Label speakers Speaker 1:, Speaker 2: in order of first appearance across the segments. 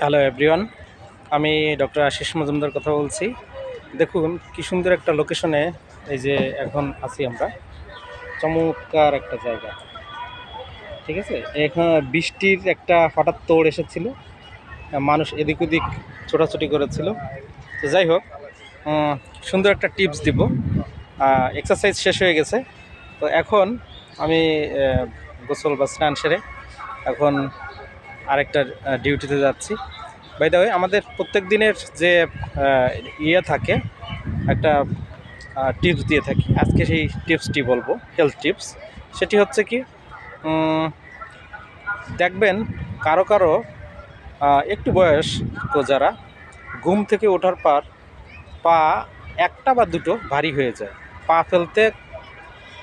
Speaker 1: Hello everyone, আমি doctor Ashis Majumdar কথা বলছি। দেখুন কি সুন্দর একটা লোকেশনে এই যে এখন আছি আমরা, চমৎকার একটা জায়গা। ঠিক আছে, এখানে বৃষ্টির একটা হঠাৎ তোড় এসেছিল, মানুষ এদিক ওদিক ছোটাছুটি করেছিল। তো যাই হোক, সুন্দর একটা টিপস দিব। এক্সারসাইজ শেষ হয়ে গেছে, তো এখন আমি গোসল বা স্নান সেরে এখন আরেকটা ডিউটিতে যাচ্ছি। বাই দ্য ওয়ে, আমাদের প্রত্যেক দিনের যে ইয়ে থাকে, একটা টিপস দিয়ে থাকি। আজকে সেই টিপসটি বলবো, হেলথ টিপস। সেটি হচ্ছে কি, দেখবেন কারো কারো একটু বয়স্ক যারা, ঘুম থেকে ওঠার পর পা একটা বা দুটো ভারী হয়ে যায়, পা ফেলতে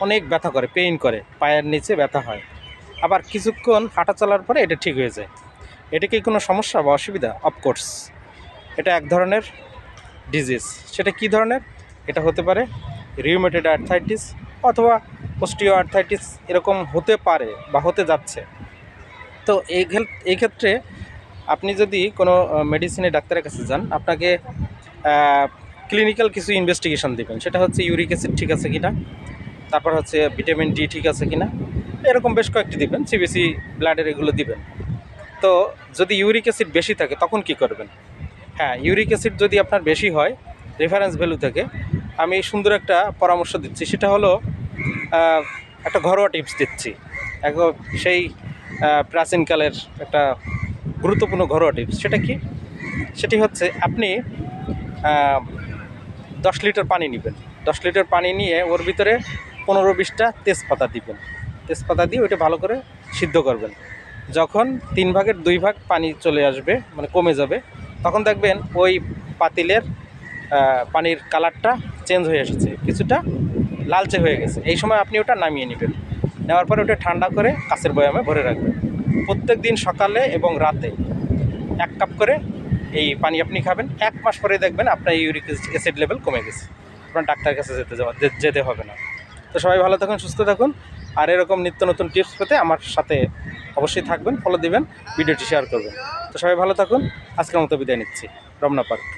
Speaker 1: অনেক ব্যথা করে, পেইন করে, পায়ের নিচে ব্যথা হয়। আবার কিছুক্ষণ হাঁটা চলার পরে এটা ঠিক হয়ে যায়। এটা কি কোনো সমস্যা বা অসুবিধা? অফকোর্স, এটা এক ধরনের ডিজিজ। সেটা কি ধরনের? এটা হতে পারে রিউমেটয়েড আর্থ্রাইটিস অথবা অস্টিও আর্থ্রাইটিস, এরকম হতে পারে বা হতে যাচ্ছে। তো এই ক্ষেত্রে আপনি যদি কোনো মেডিসিনের ডাক্তারের কাছে যান, আপনাকে ক্লিনিক্যাল কিছু ইনভেস্টিগেশন দেবেন। সেটা হচ্ছে ইউরিক অ্যাসিড ঠিক আছে কিনা, তারপর হচ্ছে ভিটামিন ডি ঠিক আছে কিনা, এরকম বেশ কয়েকটি দিবেন, সিবিসি ব্লাডের এগুলো দিবেন। তো যদি ইউরিক অ্যাসিড বেশি থাকে তখন কি করবেন? হ্যাঁ, ইউরিক অ্যাসিড যদি আপনার বেশি হয় রেফারেন্স ভ্যালু থেকে, আমি সুন্দর একটা পরামর্শ দিচ্ছি। সেটা হলো একটা ঘরোয়া টিপস দিচ্ছি, এখন সেই প্রাচীনকালের একটা গুরুত্বপূর্ণ ঘরোয়া টিপস। সেটা কি? সেটি হচ্ছে আপনি 10 লিটার পানি নেবেন। 10 লিটার পানি নিয়ে ওর ভিতরে 15-20টা তেজপাতা দিবেন। তেজপাতা দিয়ে ওইটা ভালো করে সিদ্ধ করবেন। যখন 3 ভাগের 2 ভাগ পানি চলে আসবে, মানে কমে যাবে, তখন দেখবেন ওই পাতিলের পানির কালারটা চেঞ্জ হয়ে এসেছে, কিছুটা লালচে হয়ে গেছে। এই সময় আপনি ওটা নামিয়ে নেবেন। নেওয়ার পরে ওটা ঠান্ডা করে কাঁচের বয়ামে ভরে রাখবেন। প্রত্যেক দিন সকালে এবং রাতে 1 কাপ করে এই পানি আপনি খাবেন। 1 মাস পরে দেখবেন আপনার ইউরিক অ্যাসিড লেভেল কমে গেছে, আপনার ডাক্তারের কাছে যেতে হবে না। তো সবাই ভালো থাকুন, সুস্থ থাকুন। আর এরকম নিত্য নতুন টিপস পেতে আমার সাথে অবশ্যই থাকবেন, ফলো দিবেন, ভিডিওটি শেয়ার করবেন। তো সবাই ভালো থাকুন, আজকের মতো বিদায় নিচ্ছি। রমনা পার্ক।